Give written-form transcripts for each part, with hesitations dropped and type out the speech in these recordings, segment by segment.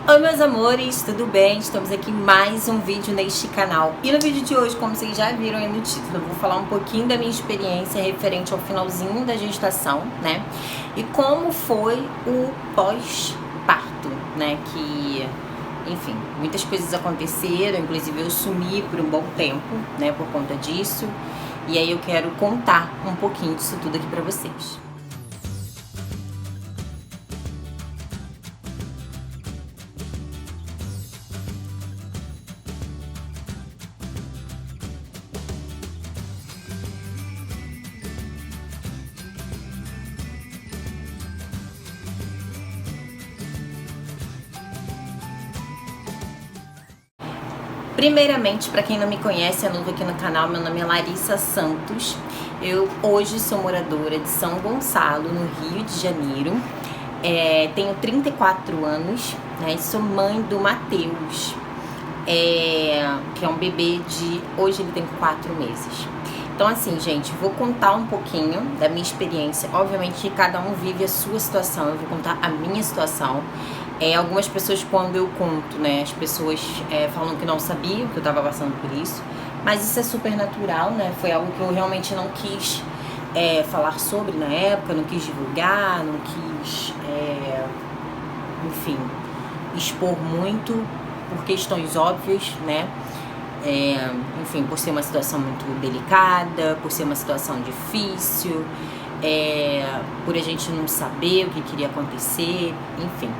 Oi meus amores, tudo bem? Estamos aqui em mais um vídeo neste canal. E no vídeo de hoje, como vocês já viram aí no título, eu vou falar um pouquinho da minha experiência referente ao finalzinho da gestação, né? E como foi o pós-parto, né? Que, enfim, muitas coisas aconteceram, inclusive eu sumi por um bom tempo, né? Por conta disso. E aí eu quero contar um pouquinho disso tudo aqui pra vocês. Primeiramente, para quem não me conhece, é novo aqui no canal, meu nome é Larissa Santos. Eu hoje sou moradora de São Gonçalo, no Rio de Janeiro. Tenho 34 anos, né, e sou mãe do Matheus, que é um bebê de... Hoje ele tem 4 meses. Então assim, gente, vou contar um pouquinho da minha experiência. Obviamente que cada um vive a sua situação, eu vou contar a minha situação. Algumas pessoas, quando eu conto, né, as pessoas falam que não sabiam que eu tava passando por isso, mas isso é super natural, né, foi algo que eu realmente não quis falar sobre na época, não quis divulgar, não quis, enfim, expor muito, por questões óbvias, né, enfim, por ser uma situação muito delicada, por ser uma situação difícil, por a gente não saber o que queria acontecer, enfim.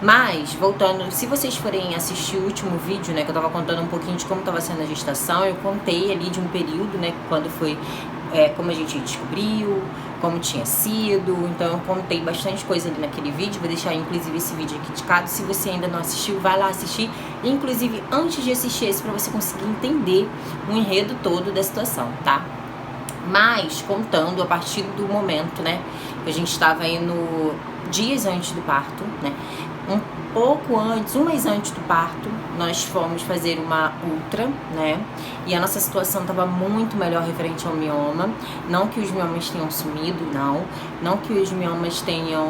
Mas, voltando, se vocês forem assistir o último vídeo, né, que eu tava contando um pouquinho de como tava sendo a gestação, eu contei ali de um período, né, quando foi, como a gente descobriu, como tinha sido, então eu contei bastante coisa ali naquele vídeo, vou deixar inclusive esse vídeo aqui indicado, se você ainda não assistiu, vai lá assistir, inclusive antes de assistir esse, pra você conseguir entender o enredo todo da situação, tá? Mas, contando a partir do momento, né, que a gente estava aí no dias antes do parto, né, um pouco antes, um mês antes do parto, nós fomos fazer uma ultra, né, e a nossa situação estava muito melhor referente ao mioma, não que os miomas tenham sumido, não que os miomas tenham,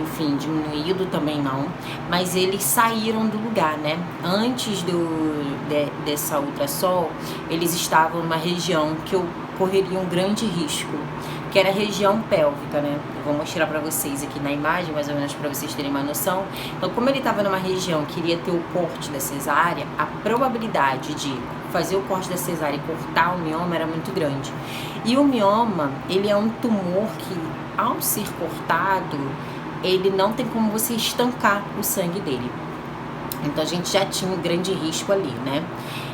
enfim, diminuído também não, mas eles saíram do lugar, né, antes dessa ultrassom, eles estavam numa região que eu correria um grande risco, que era a região pélvica, né? Eu vou mostrar pra vocês aqui na imagem, mais ou menos pra vocês terem uma noção. Então, como ele tava numa região que iria ter o corte da cesárea, a probabilidade de fazer o corte da cesárea e cortar o mioma era muito grande. E o mioma, ele é um tumor que, ao ser cortado, ele não tem como você estancar o sangue dele. Então, a gente já tinha um grande risco ali, né?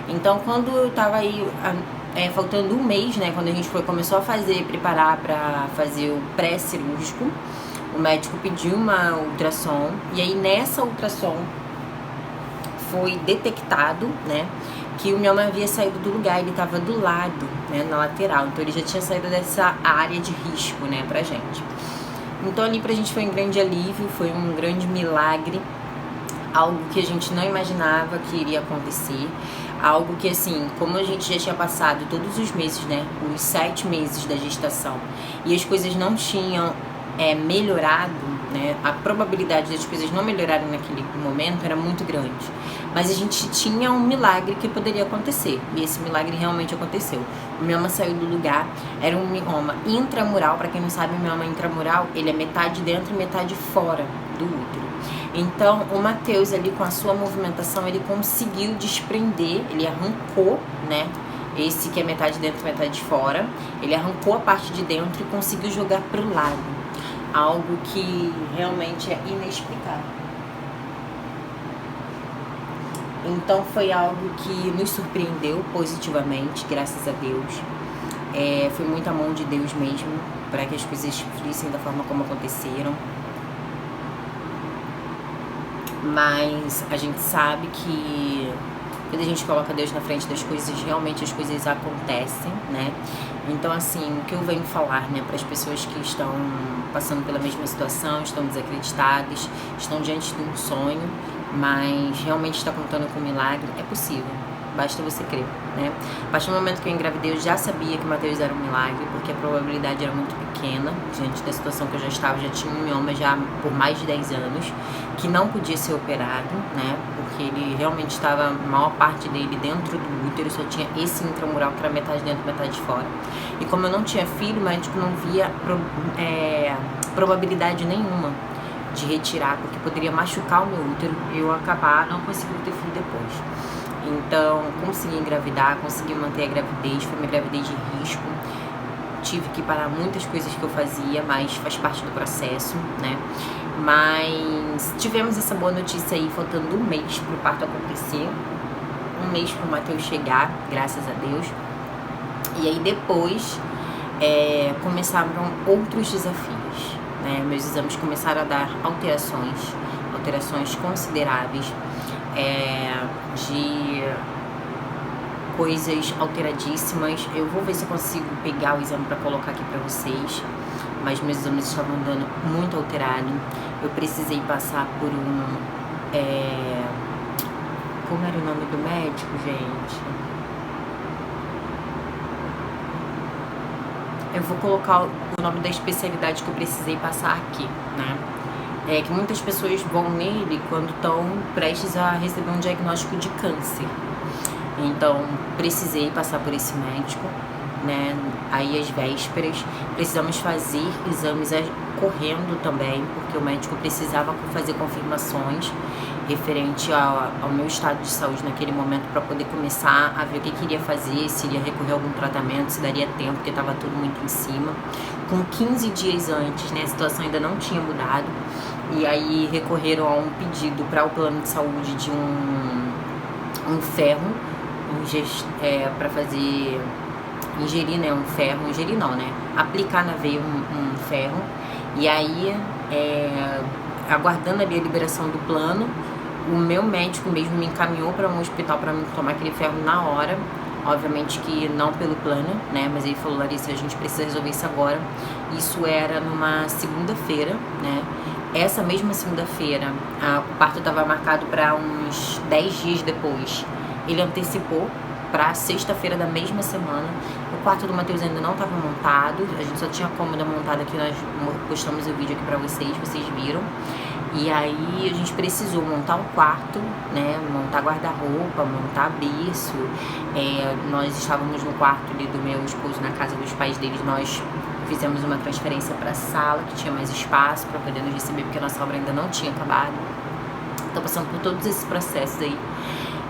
Então, quando eu tava aí... faltando um mês, né, quando a gente começou a preparar para fazer o pré-cirúrgico, o médico pediu uma ultrassom, e aí nessa ultrassom foi detectado, né, que o mioma havia saído do lugar, ele estava do lado, né, na lateral, então ele já tinha saído dessa área de risco, né, pra gente. Então ali pra gente foi um grande alívio, foi um grande milagre, algo que a gente não imaginava que iria acontecer, algo que assim, como a gente já tinha passado todos os meses, né, os 7 meses da gestação, e as coisas não tinham melhorado, né, a probabilidade das coisas não melhorarem naquele momento era muito grande, mas a gente tinha um milagre que poderia acontecer, e esse milagre realmente aconteceu. O mioma saiu do lugar, era um mioma intramural. Para quem não sabe, o mioma intramural, ele é metade dentro e metade fora do útero. Então, o Matheus ali, com a sua movimentação, ele conseguiu desprender, ele arrancou, né, esse que é metade dentro e metade fora, ele arrancou a parte de dentro e conseguiu jogar pro lado, algo que realmente é inexplicável. Então, foi algo que nos surpreendeu positivamente, graças a Deus. Foi muita mão de Deus mesmo, para que as coisas fluíssem da forma como aconteceram. Mas a gente sabe que quando a gente coloca Deus na frente das coisas, realmente as coisas acontecem, né? Então, assim, o que eu venho falar, né, para as pessoas que estão passando pela mesma situação, estão desacreditadas, estão diante de um sonho, mas realmente está contando com um milagre, é possível. basta você crer, né? A partir do momento que eu engravidei, eu já sabia que o Matheus era um milagre, porque a probabilidade era muito pequena, diante da situação que eu já estava, já tinha um mioma já por mais de 10 anos, que não podia ser operado, né? Porque ele realmente estava, a maior parte dele dentro do útero, só tinha esse intramural, que era metade dentro, metade fora. E como eu não tinha filho, o médico não via probabilidade nenhuma de retirar, porque poderia machucar o meu útero e eu acabar não conseguindo ter filho depois. Então, consegui engravidar, consegui manter a gravidez, foi uma gravidez de risco. Tive que parar muitas coisas que eu fazia, mas faz parte do processo, né? Mas tivemos essa boa notícia aí, faltando um mês pro parto acontecer, um mês pro Matheus chegar, graças a Deus. E aí depois começaram outros desafios, né? Meus exames começaram a dar alterações consideráveis, de coisas alteradíssimas. Eu vou ver se eu consigo pegar o exame para colocar aqui para vocês, mas meus exames estavam dando muito alterado. Eu precisei passar por como era o nome do médico, gente? Eu vou colocar o nome da especialidade que eu precisei passar aqui, né? Que muitas pessoas vão nele quando estão prestes a receber um diagnóstico de câncer. Então, precisei passar por esse médico, né? Aí, às vésperas, precisamos fazer exames correndo também, porque o médico precisava fazer confirmações referente ao meu estado de saúde naquele momento, para poder começar a ver o que queria fazer, se iria recorrer a algum tratamento, se daria tempo, porque estava tudo muito em cima. Com 15 dias antes, né, a situação ainda não tinha mudado, e aí recorreram a um pedido para o plano de saúde de um ferro, para fazer, ingerir, né, um ferro, ingerir não, né, aplicar na veia um ferro, e aí, aguardando ali a liberação do plano, o meu médico mesmo me encaminhou para um hospital para me tomar aquele ferro na hora. Obviamente que não pelo plano, né? Mas ele falou: Larissa, a gente precisa resolver isso agora. Isso era numa segunda-feira, né? Essa mesma segunda-feira, o parto estava marcado para uns 10 dias depois. Ele antecipou para sexta-feira da mesma semana. O quarto do Matheus ainda não estava montado, a gente só tinha a cômoda montada aqui, nós postamos o vídeo aqui para vocês viram. E aí a gente precisou montar um quarto, né, montar guarda-roupa, montar berço. Nós estávamos no quarto ali do meu esposo, na casa dos pais deles. Nós fizemos uma transferência para a sala, que tinha mais espaço para poder nos receber, porque a nossa obra ainda não tinha acabado. Então, passando por todos esses processos aí.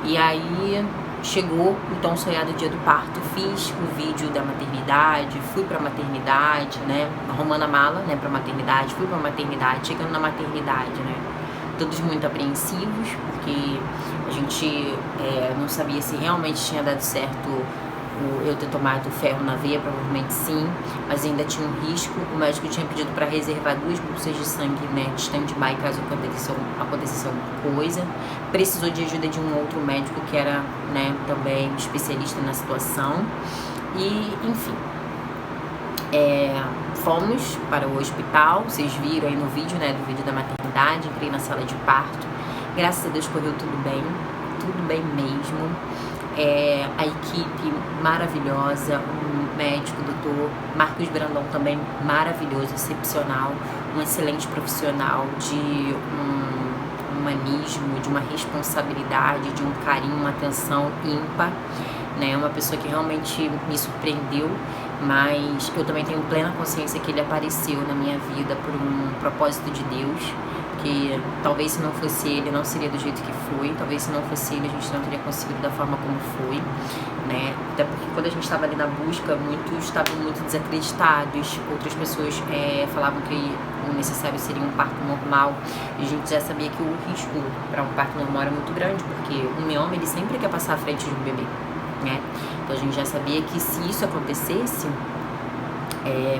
E aí chegou o tão sonhado dia do parto, fiz o vídeo da maternidade, fui pra maternidade, né, arrumando a mala, né, pra maternidade, fui pra maternidade, chegando na maternidade, né, todos muito apreensivos, porque a gente não sabia se realmente tinha dado certo eu ter tomado ferro na veia, provavelmente sim, mas ainda tinha um risco. O médico tinha pedido para reservar 2 bolsas de sangue, né, de stand-by, caso acontecesse alguma coisa. Precisou de ajuda de um outro médico que era, né, também especialista na situação. E, enfim, fomos para o hospital. Vocês viram aí no vídeo, né, do vídeo da maternidade. Entrei na sala de parto. Graças a Deus correu tudo bem mesmo. A equipe maravilhosa, o médico, o doutor Marcos Brandão, também maravilhoso, excepcional, um excelente profissional, de um humanismo, de uma responsabilidade, de um carinho, uma atenção ímpar, né? Uma pessoa que realmente me surpreendeu, mas eu também tenho plena consciência que ele apareceu na minha vida por um propósito de Deus, que talvez se não fosse ele não seria do jeito que foi, talvez se não fosse ele a gente não teria conseguido da forma como foi, né? Até porque quando a gente estava ali na busca, muitos estavam muito desacreditados, outras pessoas falavam que o necessário seria um parto normal, e a gente já sabia que o risco para um parto normal era muito grande, porque o mioma ele sempre quer passar à frente de um bebê, né? Então a gente já sabia que se isso acontecesse,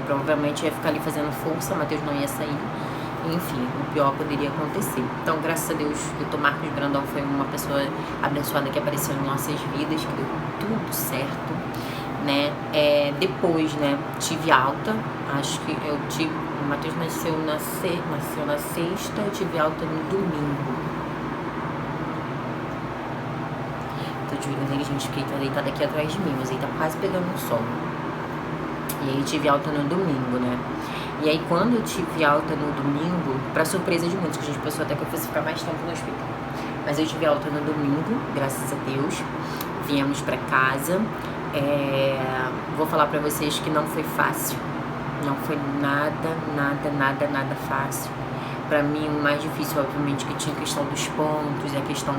provavelmente ia ficar ali fazendo força, o Matheus não ia sair. Enfim, o pior poderia acontecer. Então, graças a Deus, o Dr. Marcos Brandão foi uma pessoa abençoada que apareceu em nossas vidas, que deu tudo certo, né? Depois, né, tive alta. Acho que o Matheus nasceu na sexta, eu tive alta no domingo. tô de olho nele, gente, porque ele tá deitado aqui atrás de mim, mas ele tá quase pegando no sono. E aí tive alta no domingo, né? E aí quando eu tive alta no domingo, pra surpresa de muitos, que a gente pensou até que eu fosse ficar mais tempo no hospital. Mas eu tive alta no domingo, graças a Deus. Viemos pra casa. Vou falar pra vocês que não foi fácil. Não foi nada fácil. Pra mim, o mais difícil, obviamente, que tinha a questão dos pontos, a questão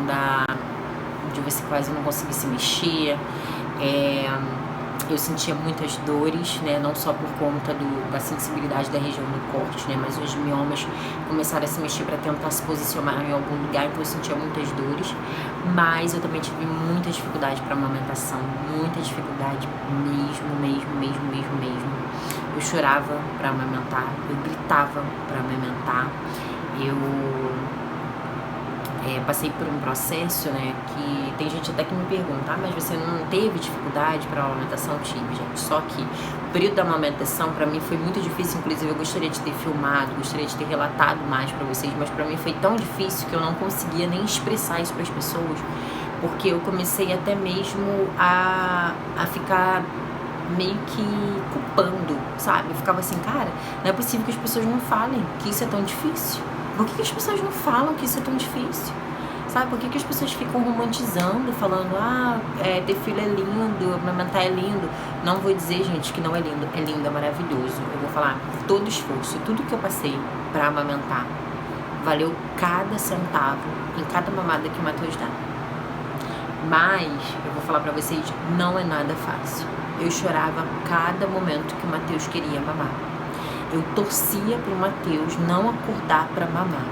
de você quase não conseguir se mexer. Eu sentia muitas dores, né, não só por conta da sensibilidade da região do corte, né, mas os miomas começaram a se mexer para tentar se posicionar em algum lugar, então eu sentia muitas dores, mas eu também tive muita dificuldade para amamentação, muita dificuldade mesmo. Eu chorava para amamentar, eu gritava para amamentar, eu passei por um processo, né, que tem gente até que me pergunta, mas você não teve dificuldade para a amamentação? Eu tive, gente, só que o período da amamentação para mim foi muito difícil, inclusive eu gostaria de ter filmado, gostaria de ter relatado mais para vocês, mas para mim foi tão difícil que eu não conseguia nem expressar isso para as pessoas, porque eu comecei até mesmo a ficar meio que culpando, sabe? Eu ficava assim, cara, não é possível que as pessoas não falem que isso é tão difícil. Por que as pessoas não falam que isso é tão difícil? Sabe? Por que as pessoas ficam romantizando, falando, ter filho é lindo, amamentar é lindo? Não vou dizer, gente, que não é lindo. É lindo, é maravilhoso. Eu vou falar, todo esforço, tudo que eu passei pra amamentar, valeu cada centavo em cada mamada que o Matheus dá. Mas, eu vou falar pra vocês, não é nada fácil. Eu chorava cada momento que o Matheus queria mamar. Eu torcia pro Matheus não acordar pra mamar,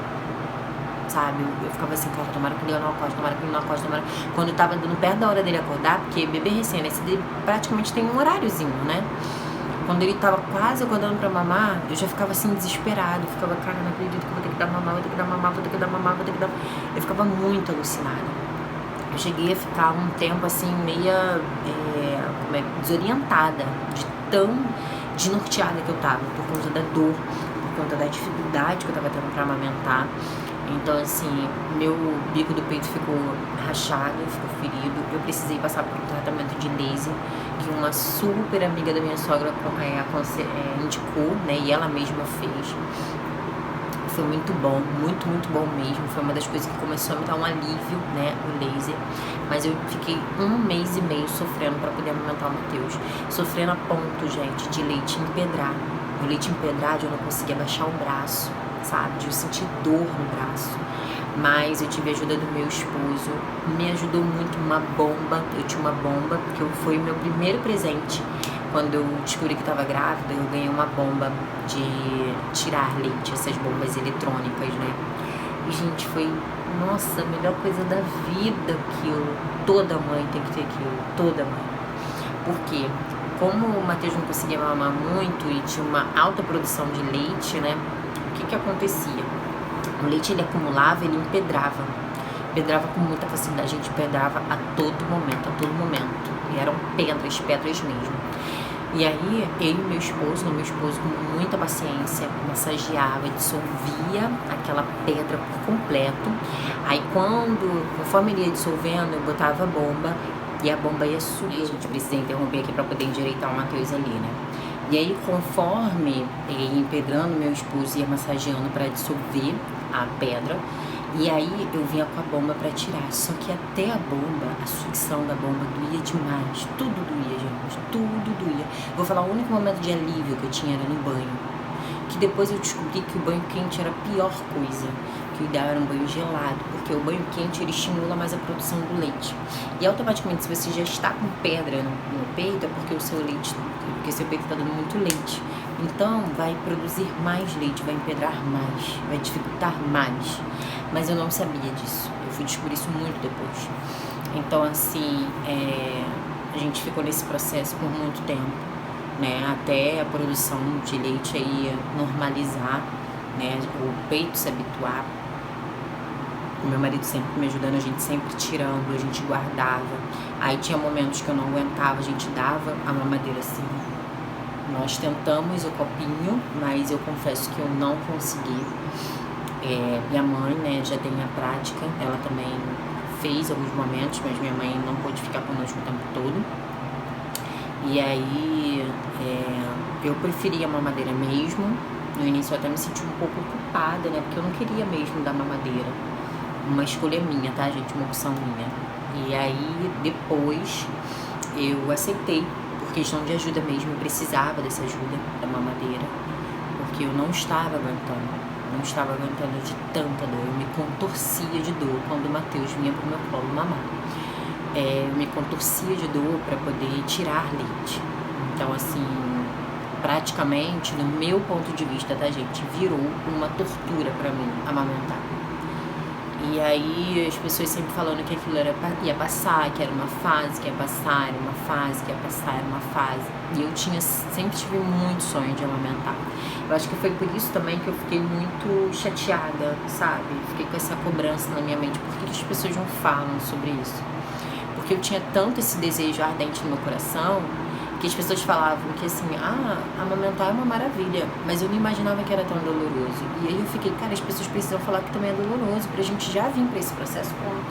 sabe? Eu ficava assim, cara, tomara que ele não acorde, Quando eu tava dando perto da hora dele acordar, porque bebê recém-nascido praticamente tem um horáriozinho, né? Quando ele tava quase acordando pra mamar, eu já ficava assim, desesperado. Eu ficava, cara, não acredito que eu vou ter que dar mamar, Eu ficava muito alucinada. Eu cheguei a ficar um tempo assim, meia desorientada, de tão desnorteada que eu tava, por conta da dor, por conta da dificuldade que eu tava tendo pra amamentar. Então, assim, meu bico do peito ficou rachado, ficou ferido. Eu precisei passar por um tratamento de laser, que uma super amiga da minha sogra indicou, né, e ela mesma fez. Foi muito bom, muito bom mesmo. Foi uma das coisas que começou a me dar um alívio, né, o laser. Mas eu fiquei 1 mês e meio sofrendo para poder amamentar o Matheus. Sofrendo a ponto, gente, de leite empedrar. O leite empedrado eu não conseguia baixar o braço, sabe? De eu sentir dor no braço. Mas eu tive a ajuda do meu esposo. Me ajudou muito uma bomba. Eu tinha uma bomba, porque foi o meu primeiro presente. Quando eu descobri que estava grávida, eu ganhei uma bomba de tirar leite, essas bombas eletrônicas, né? E, gente, foi, nossa, a melhor coisa da vida aquilo. Toda mãe tem que ter aquilo, toda mãe. Por quê? Como o Matheus não conseguia mamar muito e tinha uma alta produção de leite, né? O que acontecia? O leite, ele acumulava, ele empedrava. Empedrava com muita facilidade, a gente empedrava a todo momento. E eram pedras mesmo. E aí, eu e meu esposo com muita paciência, massageava, dissolvia aquela pedra por completo. Aí conforme ele ia dissolvendo, eu botava a bomba e a bomba ia subir. A gente precisa interromper aqui para poder endireitar o Matheus ali, né? E aí, conforme ia empedrando, meu esposo ia massageando para dissolver a pedra. E aí eu vinha com a bomba pra tirar, só que até a bomba, a sucção da bomba doía demais, tudo doía, gente, tudo doía. Vou falar, o único momento de alívio que eu tinha era no banho, que depois eu descobri que o banho quente era a pior coisa, que o ideal era um banho gelado, porque o banho quente ele estimula mais a produção do leite. E automaticamente, se você já está com pedra no peito, é porque o seu peito está dando muito leite. Então, vai produzir mais leite, vai empedrar mais, vai dificultar mais. Mas eu não sabia disso. Eu fui descobrir isso muito depois. Então, assim, a gente ficou nesse processo por muito tempo, né? Até a produção de leite aí normalizar, né? O peito se habituar. O meu marido sempre me ajudando, a gente sempre tirando, a gente guardava. Aí tinha momentos que eu não aguentava, a gente dava a mamadeira assim. Nós tentamos o copinho, mas eu confesso que eu não consegui. Minha mãe, né, já tem a prática, ela também fez alguns momentos, mas minha mãe não pôde ficar conosco o tempo todo. E aí eu preferia a mamadeira mesmo. No início eu até me senti um pouco culpada, né? Porque eu não queria mesmo dar mamadeira. Uma escolha minha, tá, gente? Uma opção minha. E aí depois eu aceitei, por questão de ajuda mesmo. Eu precisava dessa ajuda da mamadeira, porque eu não estava aguentando. Não estava aguentando de tanta dor. Eu me contorcia de dor quando o Matheus vinha pro meu colo mamar. Eu me contorcia de dor para poder tirar leite. Então, assim, praticamente, no meu ponto de vista, tá, gente, virou uma tortura para mim amamentar. E aí as pessoas sempre falando que aquilo ia passar, que era uma fase, que ia passar, era uma fase, que ia passar, era uma fase. E eu sempre tive muito sonho de amamentar. Eu acho que foi por isso também que eu fiquei muito chateada, sabe? Fiquei com essa cobrança na minha mente. Por que as pessoas não falam sobre isso? Porque eu tinha tanto esse desejo ardente no meu coração, que as pessoas falavam que assim, amamentar é uma maravilha, mas eu não imaginava que era tão doloroso. E aí eu fiquei, cara, as pessoas precisam falar que também é doloroso, pra gente já vir pra esse processo pronto.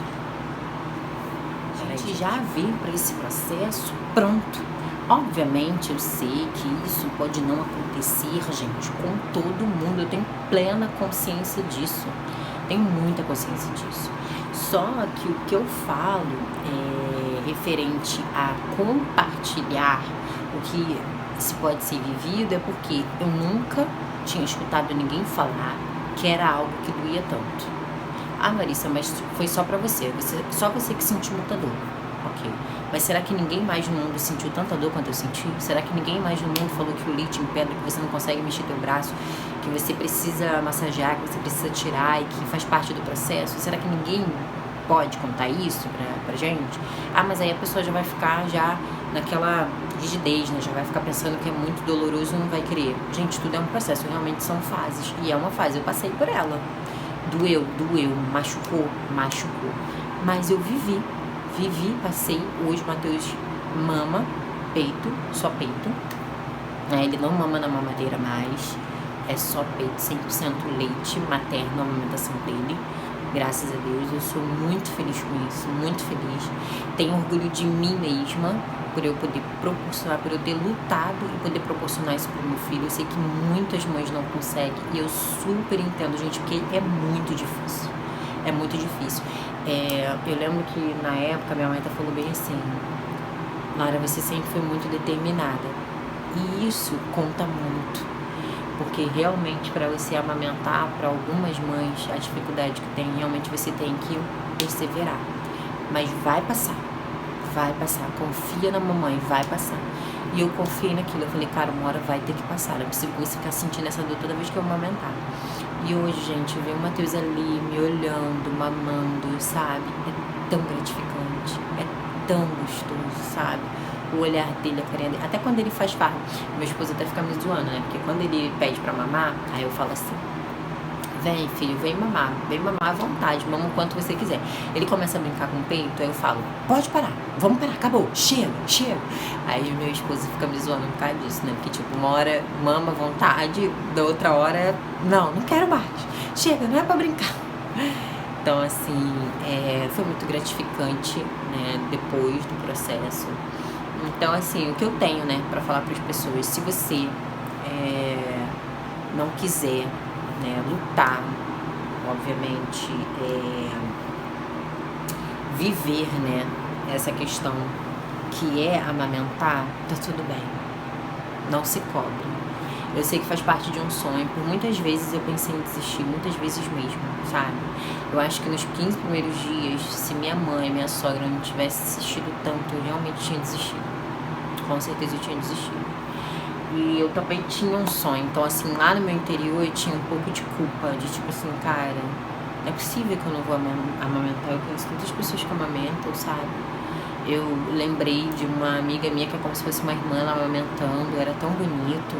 A gente já vir pra esse processo pronto. Obviamente eu sei que isso pode não acontecer, gente, com todo mundo. Eu tenho plena consciência disso. Tenho muita consciência disso. Só que o que eu falo referente a compartilhar o que se pode ser vivido é porque eu nunca tinha escutado ninguém falar que era algo que doía tanto. Larissa, mas foi só pra você. Só você que sentiu muita dor. Ok. Mas será que ninguém mais no mundo sentiu tanta dor quanto eu senti? Será que ninguém mais no mundo falou que o leite impede, que você não consegue mexer teu braço, que você precisa massagear, que você precisa tirar e que faz parte do processo? Será que ninguém pode contar isso pra gente? Mas aí a pessoa já vai ficar naquela rigidez, né? Já vai ficar pensando que é muito doloroso e não vai querer. Gente, tudo é um processo, realmente são fases. E é uma fase, eu passei por ela. Doeu, machucou. Mas eu vivi, passei. Hoje o Matheus mama peito, só peito. Ele não mama na mamadeira mais, é só peito, 100% leite materno, a amamentação dele. Graças a Deus, eu sou muito feliz com isso, muito feliz. Tenho orgulho de mim mesma, por eu poder proporcionar, por eu ter lutado e poder proporcionar isso pro meu filho. Eu sei que muitas mães não conseguem e eu super entendo, gente, porque é muito difícil. É muito difícil. Eu lembro que na época minha mãe até falou bem assim: Lara, você sempre foi muito determinada. E isso conta muito. Porque realmente para você amamentar, para algumas mães, a dificuldade que tem, realmente você tem que perseverar. Mas vai passar, confia na mamãe, vai passar. E eu confiei naquilo, eu falei, cara, uma hora vai ter que passar, não é possível você ficar sentindo essa dor toda vez que eu amamentar. E hoje, gente, eu vejo o Matheus ali me olhando, mamando, sabe? É tão gratificante, é tão gostoso, sabe? O olhar dele, a carinha dele. Até quando ele faz farra, meu esposo até fica me zoando, né? Porque quando ele pede pra mamar, aí eu falo assim: vem, filho, vem mamar à vontade, mama o quanto você quiser. Ele começa a brincar com o peito, aí eu falo: pode parar, vamos parar, acabou, chega. Aí meu esposo fica me zoando por causa disso, né? Porque tipo, uma hora mama à vontade, da outra hora, não quero mais, chega, não é pra brincar. Então assim, foi muito gratificante, né? Depois do processo. Então, assim, o que eu tenho, né, pra falar pras pessoas, se você não quiser, né, lutar, obviamente, viver, né, essa questão que é amamentar, tá tudo bem. Não se cobre. Eu sei que faz parte de um sonho. Por muitas vezes eu pensei em desistir, muitas vezes mesmo, sabe? Eu acho que nos 15 primeiros dias, se minha mãe, minha sogra não tivesse assistido tanto, eu realmente tinha desistido. Com certeza eu tinha desistido. E eu também tinha um sonho. Então, assim, lá no meu interior eu tinha um pouco de culpa. De tipo assim, cara, não é possível que eu não vou amamentar. Eu conheço tantas pessoas que amamentam, sabe? Eu lembrei de uma amiga minha que é como se fosse uma irmã, ela amamentando. Era tão bonito.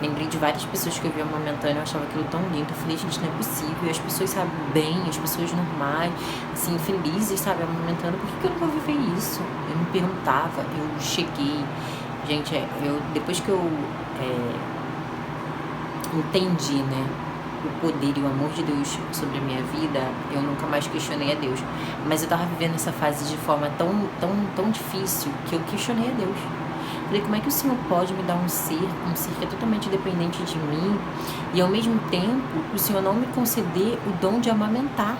Lembrei de várias pessoas que eu vi amamentando, eu achava aquilo tão lindo. Eu falei, gente, não é possível. E as pessoas, sabe, bem, as pessoas normais, assim, felizes, sabe, amamentando. Por que eu não vou viver isso? Eu me perguntava, eu cheguei. Gente, depois que eu entendi, né, o poder e o amor de Deus sobre a minha vida, eu nunca mais questionei a Deus. Mas eu tava vivendo essa fase de forma tão difícil que eu questionei a Deus. Falei, como é que o Senhor pode me dar um ser que é totalmente dependente de mim, e ao mesmo tempo o Senhor não me conceder o dom de amamentar?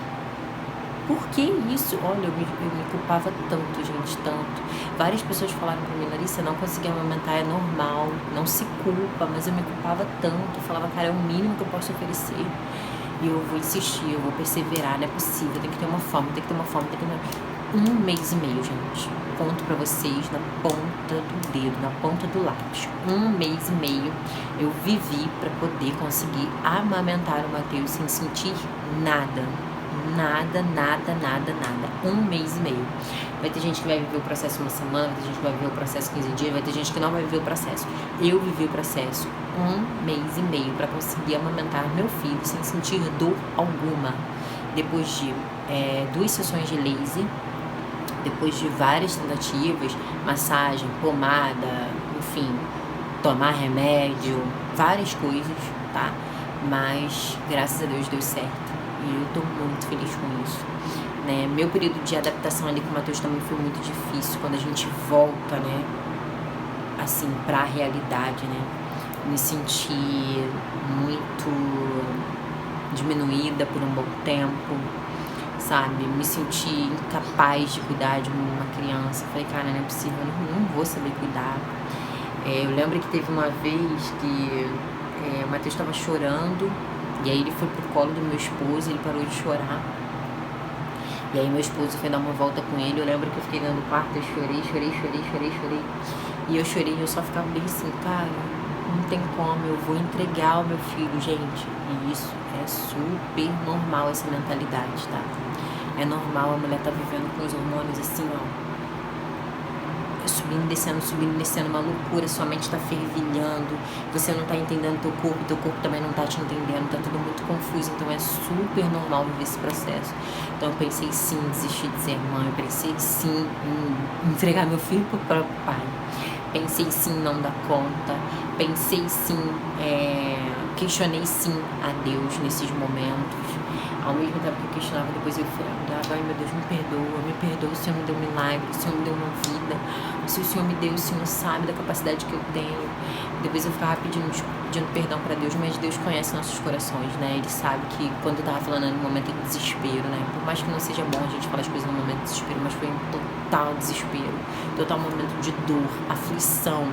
Por que isso? Olha, eu me culpava tanto, gente, tanto. Várias pessoas falaram pra mim, Larissa, não conseguir amamentar é normal, não se culpa, mas eu me culpava tanto. Eu falava, cara, é o mínimo que eu posso oferecer. E eu vou insistir, eu vou perseverar, não é possível, tem que ter uma forma, tem que ter uma forma, tem que ter uma... 1 mês e meio, gente. Conto pra vocês na ponta do dedo, na ponta do lápis. 1 mês e meio eu vivi pra poder conseguir amamentar o Mateus sem sentir nada. Nada. 1 mês e meio. Vai ter gente que vai viver o processo 1 semana, vai ter gente que vai viver o processo 15 dias, vai ter gente que não vai viver o processo. Eu vivi o processo 1 mês e meio para conseguir amamentar meu filho sem sentir dor alguma. Depois de 2 sessões de laser, depois de várias tentativas, massagem, pomada, enfim, tomar remédio, várias coisas, tá? Mas graças a Deus deu certo. E eu tô muito feliz com isso, né? Meu período de adaptação ali com o Mateus também foi muito difícil, quando a gente volta, né, assim, pra realidade, né? Me senti muito diminuída por um bom tempo, sabe? Me senti incapaz de cuidar de uma criança. Falei, cara, não é possível, eu não vou saber cuidar. Eu lembro que teve uma vez que o Mateus estava chorando, e aí ele foi pro colo do meu esposo, ele parou de chorar. E aí meu esposo foi dar uma volta com ele. Eu lembro que eu fiquei dentro do quarto, eu chorei. E eu chorei e eu só ficava bem assim, cara, não tem como, eu vou entregar o meu filho, gente. E isso é super normal, essa mentalidade, tá? É normal, a mulher tá vivendo com os hormônios assim, ó, subindo, descendo, uma loucura, sua mente tá fervilhando, você não tá entendendo teu corpo também não tá te entendendo, tá tudo muito confuso, então é super normal viver esse processo. Então eu pensei sim em desistir de ser mãe, eu pensei sim em entregar meu filho pro próprio pai, pensei sim em não dar conta, pensei sim, questionei sim a Deus nesses momentos. Ao mesmo tempo que eu questionava, depois eu falava, ai meu Deus, me perdoa, o Senhor me deu um milagre, o Senhor me deu uma vida, se o Senhor me deu, o Senhor sabe da capacidade que eu tenho. Depois eu ficava pedindo perdão pra Deus, mas Deus conhece nossos corações, né? Ele sabe que quando eu tava falando no momento de desespero, né? Por mais que não seja bom a gente falar as coisas no momento de desespero, mas foi um total desespero, total momento de dor, aflição,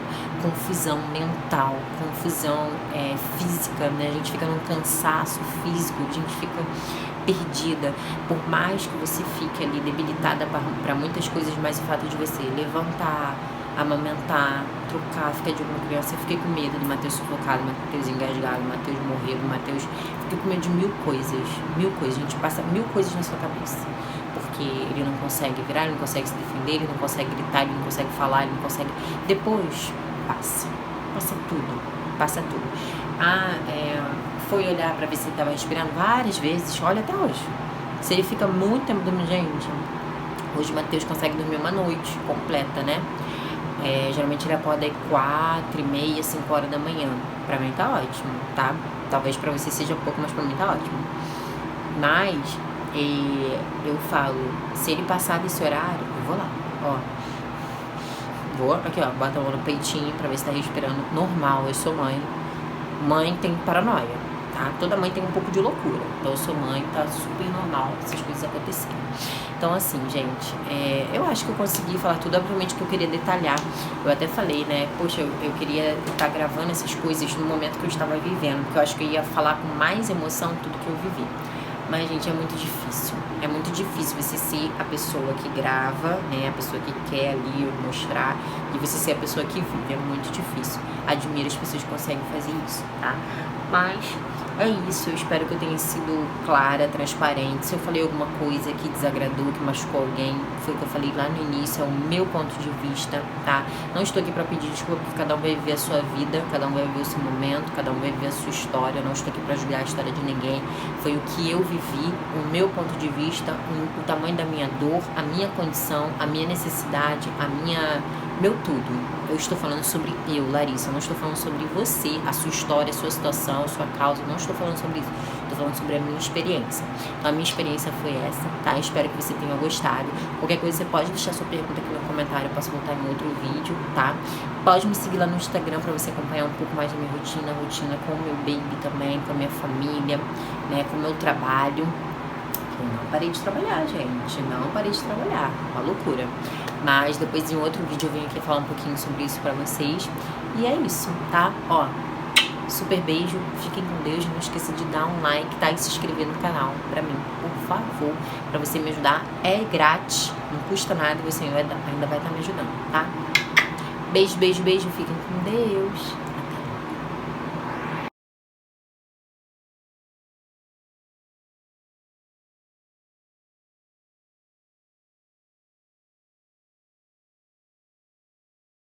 confusão mental, confusão física, né? A gente fica num cansaço físico, a gente fica perdida, por mais que você fique ali debilitada para muitas coisas, mas o fato de você levantar, amamentar, trocar, ficar de alguma criança, eu fiquei com medo do Mateus sufocado, do Mateus engasgado, do Mateus morrer, do Mateus, fiquei com medo de mil coisas, a gente passa 1000 coisas na sua cabeça, porque ele não consegue virar, ele não consegue se defender, ele não consegue gritar, ele não consegue falar, ele não consegue, depois passa tudo. Foi olhar pra ver se ele tava respirando várias vezes, olha até hoje. Se ele fica muito tempo dormindo, gente, hoje o Mateus consegue dormir uma noite completa, né? Geralmente ele acorda aí 4h30, 5 horas da manhã. Pra mim tá ótimo, tá? Talvez pra você seja pouco, mas pra mim tá ótimo. Mas eu falo, se ele passar desse horário, eu vou lá, ó. Vou aqui, ó, bota a mão no peitinho pra ver se tá respirando normal. Eu sou mãe. Mãe tem paranoia, tá? Toda mãe tem um pouco de loucura. Então eu sou mãe, tá super normal essas coisas acontecerem. Então assim, gente, eu acho que eu consegui falar tudo, obviamente que eu queria detalhar. Eu até falei, né, poxa, eu queria estar gravando essas coisas no momento que eu estava vivendo, porque eu acho que eu ia falar com mais emoção tudo que eu vivi. Mas, gente, é muito difícil. É muito difícil você ser a pessoa que grava, né? A pessoa que quer ali mostrar, e você ser a pessoa que vive. É muito difícil. Admiro as pessoas que conseguem fazer isso, tá? Mas é isso. Eu espero que eu tenha sido clara, transparente. Se eu falei alguma coisa que desagradou, que machucou alguém, foi o que eu falei lá no início. É o meu ponto de vista, tá? Não estou aqui pra pedir desculpa, porque cada um vai viver a sua vida, cada um vai viver o seu momento, cada um vai viver a sua história. Eu não estou aqui pra julgar a história de ninguém. Foi o que eu vivi, o meu ponto de vista, o tamanho da minha dor, a minha condição, a minha necessidade, meu tudo. Eu estou falando sobre eu, Larissa, eu não estou falando sobre você, a sua história, a sua situação, a sua causa, eu não estou falando sobre isso. tô falando sobre a minha experiência. Então, a minha experiência foi essa, tá? Espero que você tenha gostado. Qualquer coisa, você pode deixar sua pergunta aqui no comentário, eu posso botar em outro vídeo, tá? Pode me seguir lá no Instagram pra você acompanhar um pouco mais da minha rotina com o meu baby também, com a minha família, né? Com o meu trabalho. Eu não parei de trabalhar, gente. Não parei de trabalhar. Uma loucura. Mas depois em outro vídeo eu venho aqui falar um pouquinho sobre isso pra vocês. E é isso, tá? Ó, super beijo. Fiquem com Deus. Não esqueça de dar um like, tá? E se inscrever no canal pra mim, por favor. Pra você me ajudar. É grátis. Não custa nada e você ainda vai estar me ajudando, tá? Beijo, beijo, beijo. Fiquem com Deus.